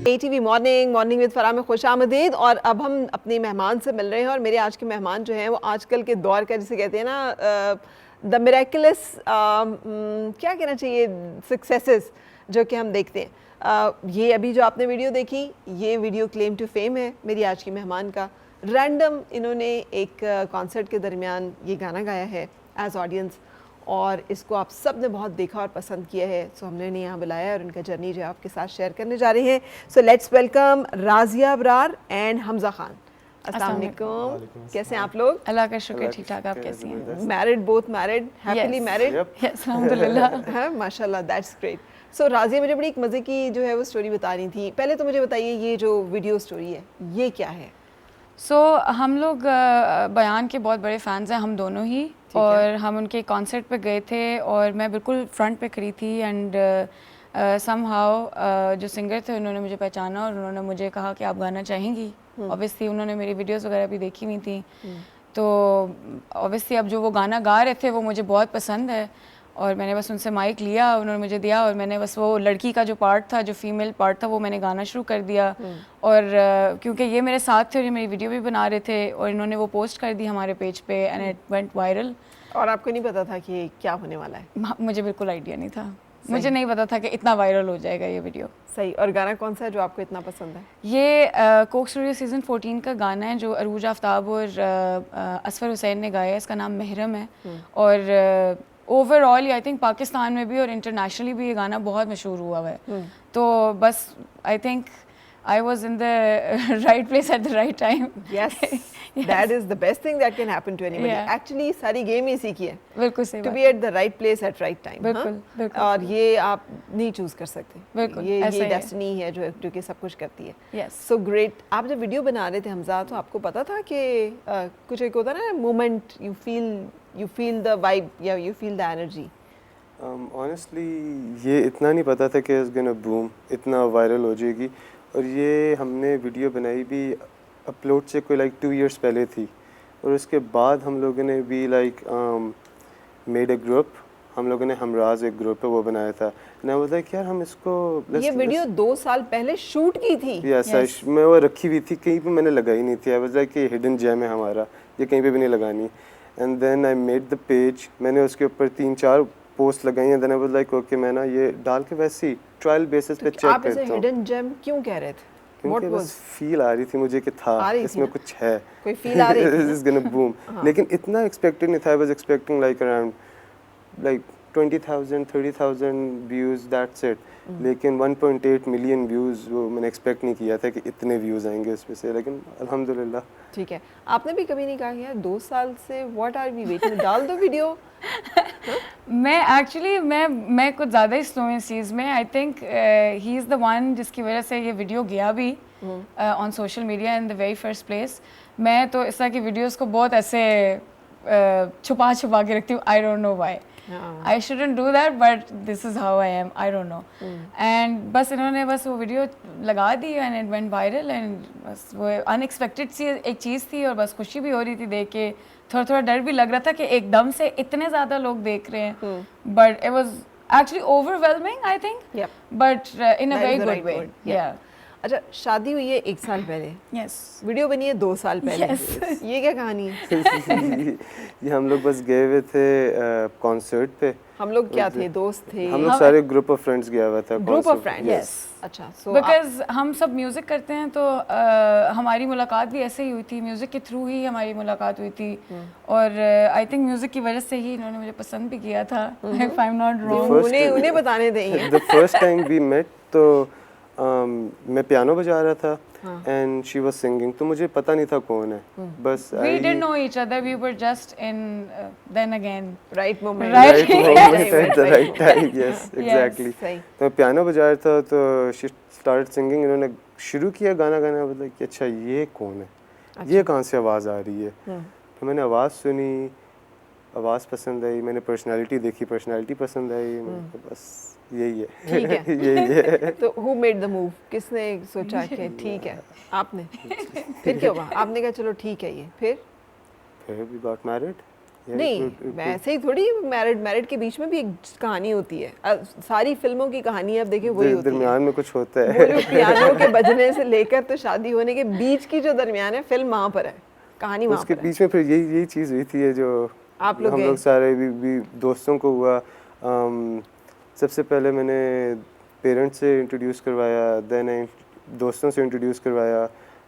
ATV morning with Farah में खुशामदीद। और अब हम अपने मेहमान से मिल रहे हैं और मेरे आज के मेहमान जो हैं वो आजकल के दौर का जिसे कहते हैं ना द मिरेकुलस क्या कहना चाहिए सक्सेसेस जो कि हम देखते हैं। ये अभी जो आपने वीडियो देखी ये वीडियो क्लेम टू फेम है मेरी आज की मेहमान का। रैंडम इन्होंने एक कॉन्सर्ट के दरमियान ये गाना गाया है एज ऑडियंस और इसको आप सब ने बहुत देखा और पसंद किया है। सो हमने इन्हें यहाँ बुलाया और उनका जर्नी जो है आपके साथ शेयर करने जा रहे हैं। So let's welcome Razia Abrar and Hamza Khan. अस्सलाम वालेकुम, कैसे हैं आप लोग? अल्लाह का शुक्र, ठीक ठाक। आप कैसी हैं? Married, both married, happily married? Yes अल्हम्दुलिल्लाह। हाँ माशाल्लाह, दैट्स ग्रेट। सो राजिया मुझे बड़ी एक मज़े की जो है वो स्टोरी बता रही थी। पहले तो मुझे बताइए ये जो वीडियो स्टोरी है ये क्या है? हम लोग बयान के बहुत बड़े फ़ैन्स हैं, हम दोनों ही, और हम उनके कॉन्सर्ट पे गए थे और मैं बिल्कुल फ्रंट पे खड़ी थी एंड समहाउ जो सिंगर थे उन्होंने मुझे पहचाना और उन्होंने मुझे कहा कि आप गाना चाहेंगी। ऑब्वियसली उन्होंने मेरी वीडियोस वगैरह भी देखी हुई थी, तो ऑब्वियसली अब जो वो गाना गा रहे थे वो मुझे बहुत पसंद है और मैंने बस उनसे माइक लिया, उन्होंने मुझे दिया और मैंने बस वो लड़की का जो पार्ट था, जो फीमेल पार्ट था, वो मैंने गाना शुरू कर दिया। और क्योंकि ये मेरे साथ थे और ये मेरी वीडियो भी बना रहे थे और इन्होंने वो पोस्ट कर दी हमारे पेज पे एंड इट वेंट वायरल। और आपको नहीं पता था कि क्या होने वाला है? मुझे बिल्कुल आइडिया नहीं था, मुझे नहीं पता था कि इतना वायरल हो जाएगा ये वीडियो। सही। और गाना कौन सा है जो आपको इतना पसंद है? ये कोक स्टूडियो सीज़न 14 का गाना है जो अरूज आफ्ताब और असफर हुसैन ने गाया है। इसका नाम महरम है और ओवरऑल आई थिंक पाकिस्तान में भी और इंटरनेशनली भी ये गाना बहुत मशहूर हुआ है। तो बस I think I was in the right place at the right time. Yes, that is the best thing that can happen to anybody. Actually, सारी गेम ही इसी की है। बिल्कुल सही बात। To be at the right place at right time. बिल्कुल, बिल्कुल। और ये आप नहीं चूज कर सकते। बिल्कुल, ये डेस्टिनी है जो कि सब कुछ करती है। Yes. So great. आप जब वीडियो बना रहे थे हमजा, तो आपको पता था कि कुछ एक होता है ना moment, you feel the vibe या you feel the energy. Honestly, ये इतना नहीं पता था कि it's gonna boom, इतना वायरल हो जाएगी। और ये हमने वीडियो बनाई भी अपलोड से कोई 2 इयर्स पहले थी और उसके बाद हम लोगों ने भी मेड अ ग्रुप, हम लोगों ने हमराज एक ग्रुप है वो बनाया था। ना बोला कि यार हम इसको ये वीडियो 2 साल पहले शूट की थी। यस, मैं वो रखी हुई थी, कहीं पे मैंने लगाई नहीं थी। आई वाज लाइक कि हिडन जेम है हमारा, ये कहीं पे भी नहीं लगानी। And then I made the page, मैंने उसके ऊपर 3-4 पोस्ट लगाई हैं। Then I was like okay मैं ना ये डाल के वैसे ही ट्रायल बेसिस पे चेक करता हूं। आप इसे हिडन जेम क्यों कह रहे थे? क्योंकि बस फील आ रही थी मुझे कि था इसमें कुछ है, कोई फील आ रही थी। This is gonna boom. लेकिन इतना एक्सपेक्टेड नहीं था। I was expecting around 20,000 30,000 views, that's it. लेकिन 1.8 मिलियन व्यूज वो मैंने एक्सपेक्ट नहीं किया था कि इतने व्यूज आएंगे उसमें से, लेकिन अल्हम्दुलिल्लाह। ठीक है, आपने भी कभी नहीं कहा यार 2 साल से व्हाट आर वी वेटिंग, डाल दो वीडियो? मैं एक्चुअली मैं कुछ ज़्यादा ही स्लो इस चीज़ में। I think he is the one जिसकी वजह से ये वीडियो गया भी on social media in the very first place. मैं तो इस तरह की वीडियोस को बहुत ऐसे छुपा के रखती हूँ। I don't know why, I shouldn't do that, but this is how I am. I don't know. And बस इन्होंने बस वो वीडियो लगा दी and it went viral and बस वो unexpected सी एक चीज़ थी और बस खुशी भी हो रही थी देख के। थोड़ा डर भी लग रहा था कि एकदम से इतने ज़्यादा लोग देख रहे हैं, but it was actually overwhelming, I think. But in a very good way. Yeah. अच्छा, शादी हुई है 1 साल पहले। Yes. वीडियो बनी है 2 साल पहले। Yes. ये क्या कहानी है? ये हम लोग बस गए हुए थे कॉन्सर्ट पे। हम लोग क्या थे, दोस्त थे? हम लोग सारे ग्रुप ऑफ फ्रेंड्स गया हुआ था। Group of friends? Yes. अच्छा, so बिकॉज हम सब म्यूज़िक करते हैं तो हमारी मुलाकात भी ऐसे ही हुई थी, म्यूज़िक के थ्रू ही हमारी मुलाकात हुई थी और आई थिंक म्यूज़िक की वजह से ही इन्होंने मुझे पसंद भी किया था। If I am not wrong, उन्हें बताने देंगे। The first time we met तो मैं पियानो बजा रहा था एंड शी वाज सिंगिंग, तो मुझे पता नहीं था कौन है। बस we didn't know each other, we were just in then again right moment right at the right time. Yes, exactly. तो मैं पियानो बजा रहा था तो she started singing, इन्होंने शुरू किया गाना गाना। मतलब कि अच्छा ये कौन है, ये कहाँ से आवाज़ आ रही है। तो मैंने आवाज़ सुनी, आवाज़ पसंद आई, मैंने पर्सनालिटी देखी, पर्सनालिटी पसंद आई, बस यही है। ठीक है। यही है। तो who made the move? किसने सोचा कि ठीक है? आपने? फिर क्या हुआ? आपने कहा चलो ठीक है ये, फिर we got married नहीं, मैं ऐसे ही थोड़ी, मैरिड के बीच में भी एक कहानी होती है। सारी फिल्मों की कहानी अब देखिए वही होती है, दरमियान में कुछ होता वो है। जो पियानो के बजने से लेकर तो शादी होने के बीच की जो दरमियान है, फिल्म वहाँ पर है, कहानी वहाँ उसके पर है। बीच में फिर यही चीज़ हुई थी, जो आप लोग हम गए? लोग सारे भी दोस्तों को हुआ। सबसे पहले मैंने पेरेंट्स से इंट्रोड्यूस करवाया, देन दोस्तों से इंट्रोड्यूस करवाया,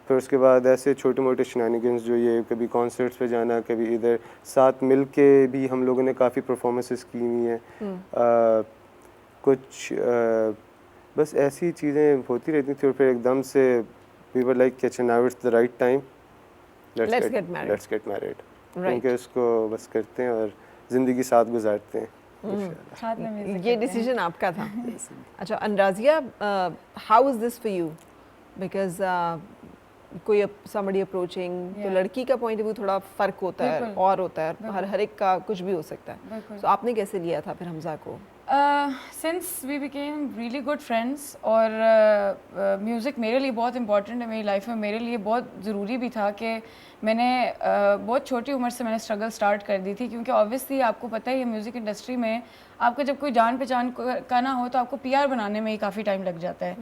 फिर उसके बाद ऐसे छोटे मोटे शनानिगन्स जो ये कभी कॉन्सर्ट्स पे जाना, कभी इधर साथ मिल के भी हम लोगों ने काफ़ी परफॉर्मेंसेस की हुई हैं। कुछ बस ऐसी चीज़ें होती रहती थी, और फिर एकदम से वी वर लाइक अच्छा now it's the right time, Let's get married. Let's get married, Right. क्योंकि उसको बस करते हैं और ज़िंदगी साथ गुजारते हैं। साथ में music ये करते हैं। डिसीजन आपका था। अच्छा अनराजिया, how is this for you? Because कोई somebody approaching, तो Yeah. लड़की का पॉइंट ऑफ व्यू थोड़ा फर्क होता है बिल्कुल। और होता है, हर एक का कुछ भी हो सकता है। बिल्कुल। तो आपने कैसे लिया था फिर हमजा को? Since we became really good friends, और म्यूज़िक मेरे लिए बहुत इम्पॉर्टेंट है मेरी लाइफ में, मेरे लिए बहुत ज़रूरी भी था कि मैंने बहुत छोटी उम्र से मैंने स्ट्रगल स्टार्ट कर दी थी, क्योंकि ऑब्वियसली आपको पता है ये म्यूज़िक इंडस्ट्री में आपका जब कोई जान पहचान का ना हो तो आपको पीआर बनाने में ही काफ़ी टाइम लग जाता है।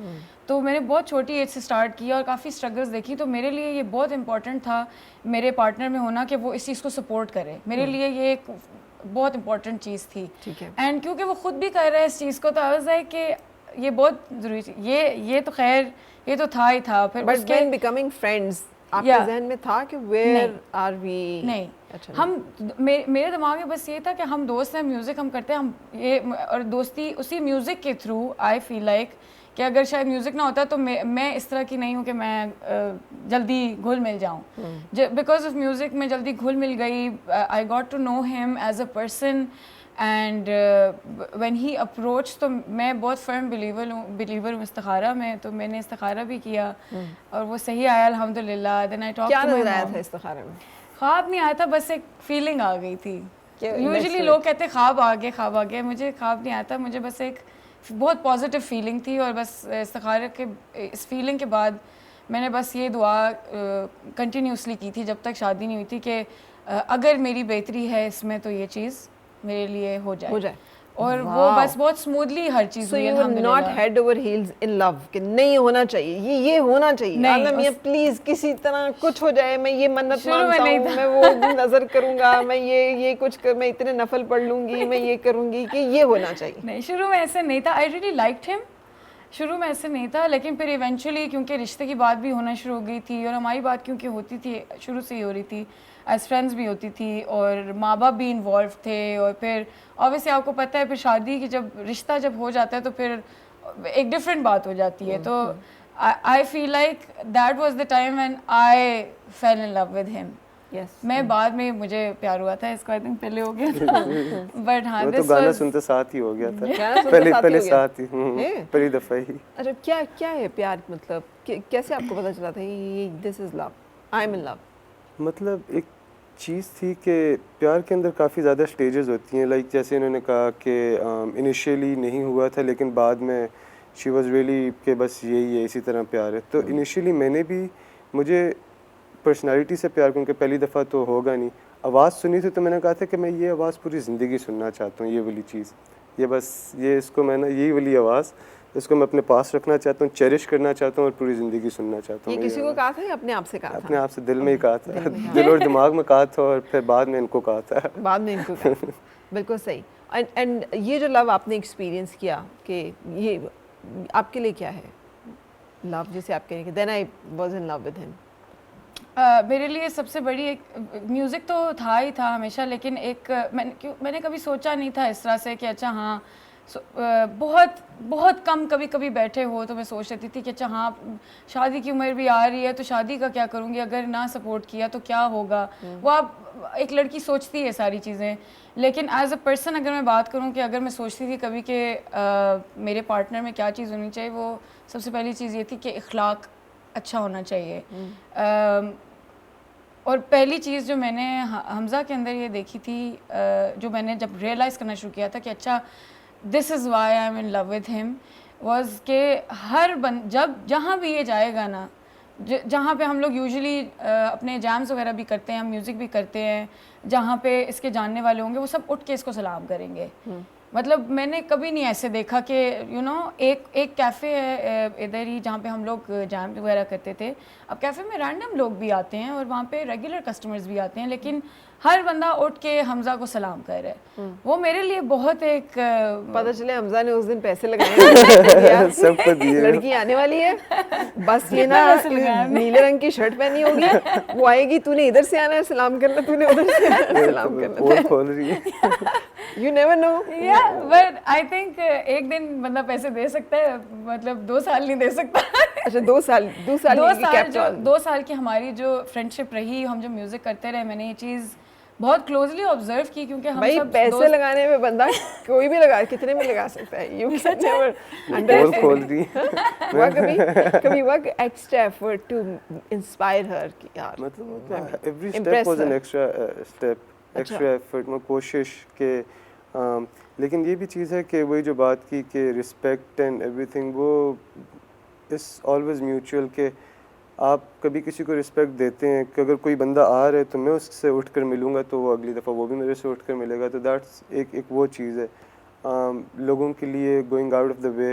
तो मैंने बहुत छोटी एज से स्टार्ट किया और काफ़ी स्ट्रगल्स देखी, तो मेरे लिए ये बहुत इंपॉर्टेंट था मेरे पार्टनर में होना कि वो इस चीज़ को सपोर्ट करे। मेरे लिए ये एक बहुत इंपॉर्टेंट चीज़ थी। ठीक है। एंड क्योंकि वो खुद भी कर रहा है इस चीज़ को, तो आई वाज लाइक कि ये बहुत ज़रूरी चीज़, ये तो खैर ये तो था ही था। फिर बट उसके व्हेन बिकमिंग फ्रेंड्स आपके Yeah. जहन में था कि वेयर आर वी? नहीं, अच्छा, मेरे दिमाग में बस ये था कि हम दोस्त हैं, म्यूज़िक हम करते हैं, हम ये और दोस्ती उसी म्यूज़िक के थ्रू आई फील लाइक कि अगर शायद म्यूज़िक ना होता तो मैं इस तरह की नहीं हूँ कि मैं जल्दी घुल मिल जाऊँ। बिकॉज ऑफ म्यूज़िक में जल्दी घुल मिल गई। I got to know him as a person, and when he approach, तो मैं बहुत फर्म बिलीवर हूँ इस्तिखारा में, तो मैंने इस्तिखारा भी किया और वो सही आया अल्हम्दुलिल्लाह। देन आई टॉक क्या टू माय नजर आया मॉम। था इस्तिखारा में? ख्वाब नहीं आया था, बस एक फीलिंग आ गई थी। क्या- यूजुअली let's लोग कहते हैं ख्वाब आ गया, मुझे ख्वाब नहीं आता, मुझे बस एक बहुत पॉजिटिव फीलिंग थी। और बस इस्तिखारे के इस फीलिंग के बाद मैंने बस ये दुआ कंटिन्यूसली की थी जब तक शादी नहीं हुई थी कि अगर मेरी बेहतरी है इसमें तो ये चीज़ मेरे लिए हो जाए। और वो Wow. बस बहुत स्मूथली हर चीज़ So हुई you were not अल्हम्दुलिल्लाह। head over heels in love कि नहीं होना चाहिए, ये होना चाहिए, नहीं, आलम मियां उस- प्लीज किसी तरह कुछ हो जाए, मैं ये मन्नत शुरू में मांगता नहीं हूँ, था। मैं वो नजर करूंगा, मैं ये कुछ कर, मैं इतने नफल पढ़ लूंगी, मैं ये करूंगी कि ये होना चाहिए। नहीं, शुरू में ऐसे नहीं था। आई रियली लाइक्ड हिम, शुरू में ऐसे नहीं था, लेकिन फिर इवेंचुअली क्योंकि रिश्ते की बात भी होना शुरू हो गई थी और हमारी बात क्योंकि होती थी शुरू से ही हो रही थी, एज फ्रेंड्स भी होती थी और माँ बाप भी इन्वॉल्व थे। और फिर ऑब्वियसली आपको पता है फिर शादी की जब रिश्ता जब हो जाता है तो फिर एक डिफरेंट बात हो जाती है। तो I feel like that was the time when I fail in love with him. Yes. मैं बाद में मुझे प्यार हुआ था, इसको आई थिंक पहले हो गया था बट हाँ वो तो दिस गाना वाज सुनते साथ ही हो गया था। गाना सुनते साथ ही पहले हो गया। साथ ही हैं? पहली दफ़ा ही। अच्छा क्या है प्यार, मतलब कैसे आपको पता चला था ये this is love, I am in love? मतलब एक चीज़ थी कि प्यार के अंदर काफ़ी ज़्यादा स्टेजेस होती हैं। लाइक जैसे इन्होंने कहा कि इनिशियली नहीं हुआ था, लेकिन बाद में शी वाज रियली कि बस यही है, इसी तरह प्यार है। तो इनिशियली मुझे पर्सनालिटी से प्यार, क्योंकि पहली दफ़ा तो होगा नहीं, आवाज़ सुनी थी तो मैंने कहा था कि मैं ये आवाज़ पूरी ज़िंदगी सुनना चाहता हूँ, ये वाली चीज़, ये बस ये इसको मैं ना यही वाली आवाज़ इसको मैं अपने पास रखना चाहता हूँ, चेरिश करना चाहता हूँ और पूरी ज़िंदगी सुनना चाहता हूँ। ये किसी को कहा था या अपने आप से कहा था? अपने आप से दिल में ही कहा था, दिल में कहा। दिल और दिमाग में कहा था और फिर बाद में इनको कहा था। बाद में इनको कहा। बिल्कुल सही। एंड ये जो लव आपने एक्सपीरियंस किया कि ये आपके लिए क्या है लव, जैसे आप कह रहे हैं then I was in love with him? मेरे लिए सबसे बड़ी एक म्यूज़िक तो था ही था हमेशा, लेकिन एक मैंने कभी सोचा नहीं था इस तरह से कि अच्छा हाँ बहुत कम कभी कभी बैठे हो तो मैं सोच रही थी कि अच्छा हाँ शादी की उम्र भी आ रही है तो शादी का क्या करूँगी, अगर ना सपोर्ट किया तो क्या होगा। वो आप एक लड़की सोचती है सारी चीज़ें, लेकिन एज अ पर्सन अगर मैं बात करूँ कि अगर मैं सोचती थी कभी कि मेरे पार्टनर में क्या चीज़ होनी चाहिए, वो सबसे पहली चीज़ ये थी कि इखलाक अच्छा होना चाहिए। और पहली चीज़ जो मैंने हमज़ा के अंदर ये देखी थी, जो मैंने जब रियलाइज़ करना शुरू किया था कि अच्छा this is why I am in love with him, was के जब जहाँ भी ये जाएगा ना जहाँ पे हम लोग यूजुअली अपने जैम्स वगैरह भी करते हैं, हम म्यूज़िक भी करते हैं, जहाँ पे इसके जानने वाले होंगे वो सब उठ के इसको सलाम करेंगे। मतलब मैंने कभी नहीं ऐसे देखा कि एक कैफ़े है इधर ही जहाँ पे हम लोग जैम वगैरह करते थे। अब कैफ़े में रैंडम लोग भी आते हैं और वहाँ पे रेगुलर कस्टमर्स भी आते हैं, लेकिन हर बंदा उठ के हमजा को सलाम कर रहा है। वो मेरे लिए बहुत एक पता चले हमजा ने उस दिन पैसे लगाए सबको दिए। लड़की आने वाली है, बस ये ना नीले रंग की शर्ट पहनी होगी, वो आएगी, तूने इधर से आना है सलाम करना, तूने उधर से आना है सलाम करना। पोल खोल रही है। You never know. But I think एक दिन बंदा पैसे दे सकता है, मतलब 2 साल नहीं दे सकता। अच्छा 2 साल दो साल की हमारी जो फ्रेंडशिप रही, हम जो म्यूजिक करते रहे, मैंने ये चीज़ बहुत क्लोजली ऑब्जर्व की, क्योंकि हम भाई सब पैसे लगाने में बंदा कोई भी लगा, कितने में लगा सकता है। You can never पोल खोल रही है। हुआ कभी हुआ एक्स्ट्रा एफर्ट टू इंस्पायर हर कि यार मतलब every impress step was an her. Extra step, extra effort में कोशिश के। लेकिन ये भी चीज़ है कि वही जो बात की कि रिस्पेक्ट एंड एवरीथिंग, वो इज़ ऑलवेज म्यूचुअल। के आप कभी किसी को रिस्पेक्ट देते हैं कि अगर कोई बंदा आ रहा है तो मैं उससे उठकर मिलूंगा तो वो अगली दफ़ा वो भी मेरे से उठकर मिलेगा। तो दैट्स एक वो चीज़ है। लोगों के लिए going out of the way,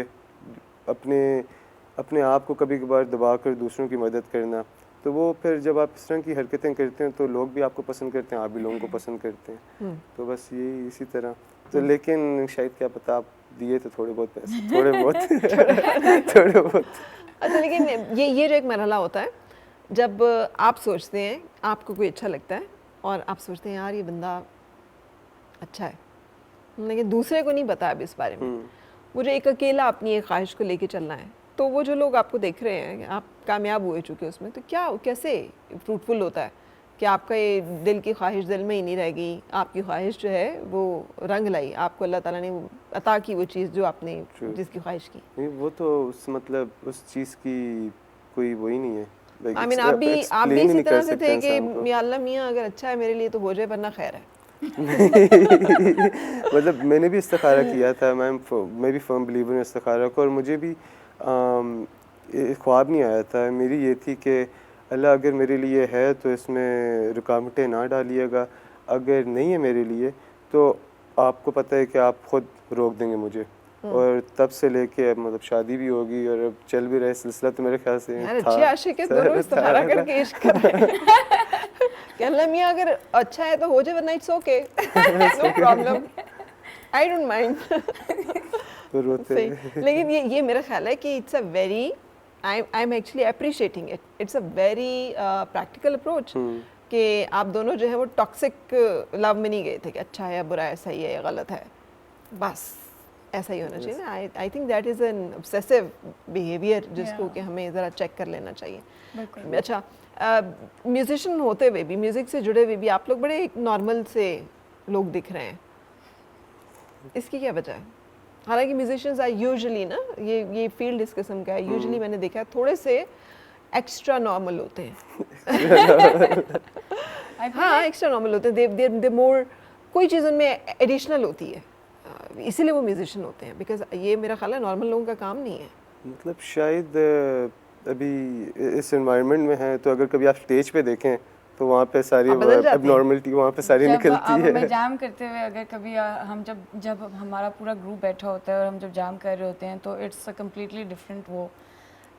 अपने आप को कभी कभार दबा कर दूसरों की मदद करना, तो वो फिर जब आप इस तरह की हरकतें करते हैं तो लोग भी आपको पसंद करते हैं, आप भी लोगों को पसंद करते हैं। तो बस ये इसी तरह। तो लेकिन शायद क्या पता आप दिए तो थोड़े बहुत पैसे, थोड़े बहुत। अच्छा लेकिन ये जो एक मरहला होता है जब आप सोचते हैं, आपको कोई अच्छा लगता है और आप सोचते हैं यार ये बंदा अच्छा है, लेकिन दूसरे को नहीं पता अभी इस बारे में, वो जो एक अकेला अपनी एक ख्वाहिश को लेके चलना है, तो वो जो लोग आपको देख रहे हैं, आप कामयाब हुए चुके उसमें, तो कैसे फ्रूटफुल होता है कि आपका ये दिल की ख्वाहिश दिल में ही नहीं रह गई, आपकी ख्वाहिश जो है वो रंग लाई, आपको अल्लाह ताला ने अता की वो चीज़ जो आपने जिसकी ख्वाहिश की। नहीं वो तो मतलब उस चीज़ की कोई वही नहीं है। आई मीन आप भी इसी तरह से थे कि या अल्लाह मियाँ अगर अच्छा है मेरे लिए तो हो जाए, वरना खैर है। मतलब मैंने भी इस्तिखारा किया था, मैं भी फर्म बिलीवर हूँ इस्तिखारा को, और मुझे भी ख्वाब नहीं आया था। मेरी ये थी कि अल्लाह अगर मेरे लिए है तो इसमें रुकावटें ना डालिएगा, अगर नहीं है मेरे लिए तो आपको पता है कि आप खुद रोक देंगे मुझे। और तब से लेके अब मतलब शादी भी होगी और अब चल भी रहे सिलसिला, तो मेरे ख्याल से यार अच्छे आशिक है दोनों, इस्तिखारा करके इश्क कर रहे हैं कि अल्लाह मियाँ अगर अच्छा है तो हो जाए, वरना it's okay, no problem, I don't mind. तो रोते लेकिन ये मेरा ख्याल है कि it's a very I am actually appreciating it, it's a very practical approach कि आप दोनों जो है वो टॉक्सिक लव में नहीं गए थे कि अच्छा है या बुरा है, सही है या गलत है, बस ऐसा ही होना चाहिए ना। I think that is an obsessive behaviour जिसको कि हमें ज़रा चेक कर लेना चाहिए। अच्छा म्यूजिशियन होते हुए भी, म्यूज़िक से जुड़े हुए भी आप लोग बड़े एक नॉर्मल से लोग दिख रहे हैं, इसकी क्या वजह है? हालांकि म्यूजिशियंस आर यूजुअली ना, ये फील्ड इस किस्म का है, यूजुअली मैंने देखा है थोड़े से एक्स्ट्रा नॉर्मल होते हैं। हाँ एक्स्ट्रा नॉर्मल होते हैं, दे मोर, कोई चीज़ उनमें एडिशनल होती है, इसीलिए वो म्यूजिशियन होते हैं। बिकॉज ये मेरा ख्याल है नॉर्मल लोगों का काम नहीं है। मतलब शायद अभी इस एनवायरनमेंट में है तो अगर कभी आप स्टेज पे देखें तो वहाँ पे सारी एबनॉर्मलिटी वहाँ पे सारी निकलती है। मैं जाम करते हुए अगर कभी हम जब हमारा पूरा ग्रुप बैठा होता है और हम जब जाम कर रहे होते हैं तो इट्स अ कम्प्लीटली डिफरेंट वो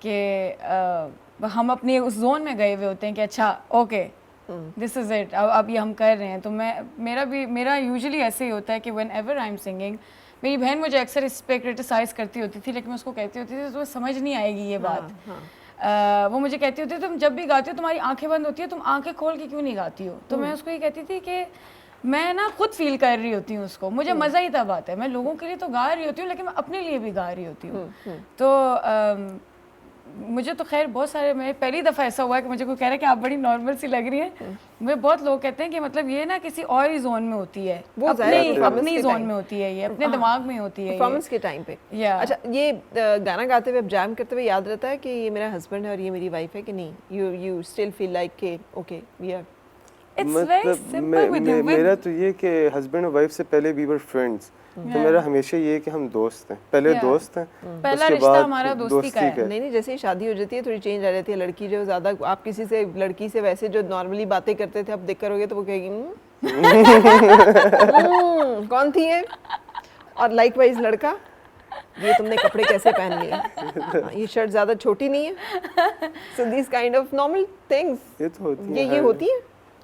कि हम अपने उस जोन में गए हुए होते हैं कि अच्छा ओके दिस इज़ इट, अब ये हम कर रहे हैं। तो मेरा यूजुअली ऐसे ही होता है कि when ever I am singing, मेरी बहन मुझे अक्सर इस पर क्रिटिसाइज़ करती होती थी, लेकिन मैं उसको कहती होती थी तो समझ नहीं आएगी ये बात। वो मुझे कहती होती है तुम जब भी गाती हो तुम्हारी आंखें बंद होती है, तुम आंखें खोल के क्यों नहीं गाती हो? तो मैं उसको ये कहती थी कि मैं ना खुद फील कर रही होती हूँ उसको, मुझे मज़ा ही तब आता है, मैं लोगों के लिए तो गा रही होती हूँ लेकिन मैं अपने लिए भी गा रही होती हूँ। तो मुझे तो खैर बहुत सारे, मैं पहली दफ़ा ऐसा हुआ है कि मुझे कोई कह रहा है कि आप बड़ी नॉर्मल सी लग रही हैं। मुझे बहुत लोग कहते हैं कि मतलब ये ना किसी और ही जोन में होती है, वो अपनी जोन में होती है, ये अपने दिमाग में होती है परफॉर्मेंस के टाइम पे। अच्छा ये गाना गाते हुए, जैम करते हुए याद रहता है कि ये मेरा हस्बैंड है और ये मेरी वाइफ है कि नहीं? यू स्टिल फील लाइक के okay we are? It's very simple with you. मेरा तो ये कि हस्बैंड और वाइफ से पहले वी वर फ्रेंड्स, तो मेरा हमेशा ये है कि हम दोस्त हैं, पहले Yeah. दोस्त हैं, पहला उसके रिश्ता बाद हमारा दोस्ती का है। नहीं नहीं, जैसे ही शादी हो जाती है थोड़ी चेंज आ जाती है। लड़की जो ज़्यादा, आप किसी से लड़की से वैसे जो नॉर्मली बातें करते थे, अब देख करोगे तो वो कहेगी कौन थी ये? और लाइकवाइज लड़का, ये तुमने कपड़े कैसे पहन लिए? हाँ, ये शर्ट ज़्यादा छोटी नहीं है। So this kind of normal things ये तो होती है, ये होती है।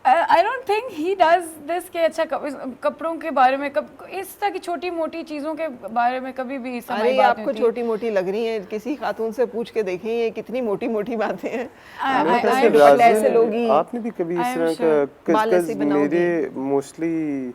I don't think he does this कि अच्छा कपड़ों के बारे में इस तरह की छोटी मोटी चीज़ों के बारे में कभी भी इस अरे आपको छोटी मोटी लग रही है, किसी खातून से पूछ के देखें ये कितनी मोटी मोटी बातें हैं। ऐसे लोग ही, आपने भी कभी इस तरह का, बाल ऐसे बनाओगे। मेरे mostly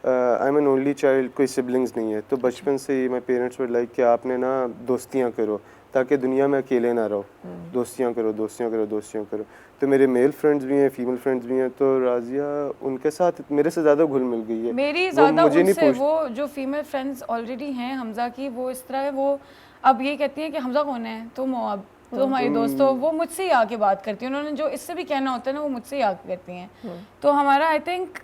I am an only child, कोई सिबलिंग्स नहीं है, तो बचपन से ही माय पेरेंट्स वर लाइक कि आपने ना दोस्तियाँ करो ताकि दुनिया में अकेले ना रहो, दोस्तियाँ करो दोस्तियाँ करो दोस्तियाँ करो। तो मेरे मेल फ्रेंड्स भी हैं, फीमेल फ्रेंड्स भी हैं, तो राजिया उनके साथ मेरे से ज़्यादा घुल मिल गई है। मेरी ज़्यादा उनसे, वो जो फीमेल फ्रेंड्स ऑलरेडी हैं हमजा की, वो इस तरह है, वो अब ये कहती हैं कि हमजा कौन है, तुम हो, अब तो हमारी दोस्त हो, वो मुझसे ही आके बात करती हैं, उन्होंने जो इससे भी कहना होता है ना वो मुझसे ही आके करती हैं। तो हमारा आई थिंक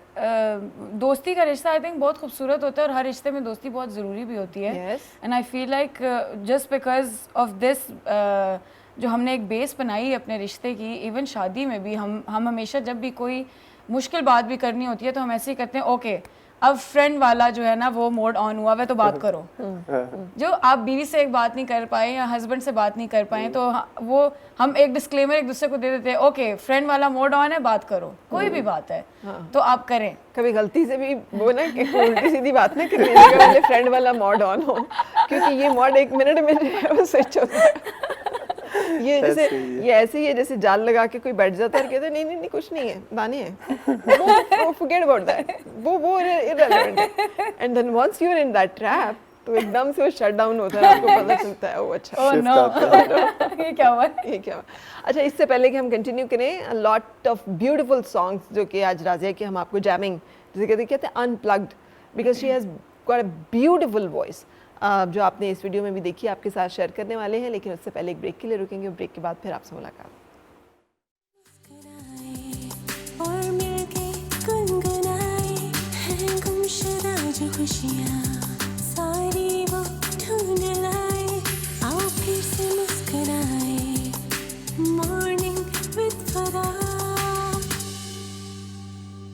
दोस्ती का रिश्ता आई थिंक बहुत खूबसूरत होता है, और हर रिश्ते में दोस्ती बहुत ज़रूरी भी होती है। And I feel like just because of this जो हमने एक बेस बनाई है अपने रिश्ते की, इवन शादी में भी हम हमेशा जब भी कोई मुश्किल बात भी करनी होती है तो हम ऐसे ही करते हैं, ओके अब फ्रेंड वाला जो है ना वो मोड ऑन हुआ है तो बात करो। जो आप बीवी से एक बात नहीं कर पाए या हस्बैंड से बात नहीं कर पाए तो वो हम एक डिस्क्लेमर एक दूसरे को दे देते हैं, ओके फ्रेंड वाला मोड ऑन है, बात करो, कोई भी बात है तो आप करें। कभी गलती से भी वो ना कि उल्टी सीधी बात ना करनी चाहिए वाले फ्रेंड वाला मोड ऑन हो, क्योंकि ये मोड 1 मिनट में जो है वो स्विच होता है। ये जैसे ये ऐसे ही है जैसे जाल लगा के कोई बैठ जाता है और कहता है नहीं नहीं नहीं कुछ नहीं है, दाने हैं, वो फॉरगेट अबाउट दैट, वो इररिलेवेंट है। And then once you are in that trap तो एकदम से वो शट डाउन होता है, आपको पता चलता है ओ अच्छा ओह नो ये क्या हुआ, ये क्या हुआ। अच्छा, इससे पहले कि हम कंटिन्यू करें, लॉट ऑफ ब्यूटीफुल सॉन्ग्स जो कि आज राजिया की हम आपको जैमिंग जिसे कहते हैं unplugged, because she has got a beautiful voice, जो आपने इस वीडियो में भी देखी, आपके साथ शेयर करने वाले हैं। लेकिन उससे पहले एक ब्रेक के लिए रुकेंगे, ब्रेक के बाद फिर आपसे मुलाकात। और मिलके गुनगुनाए हैं गुमशुदा जो खुशियाँ।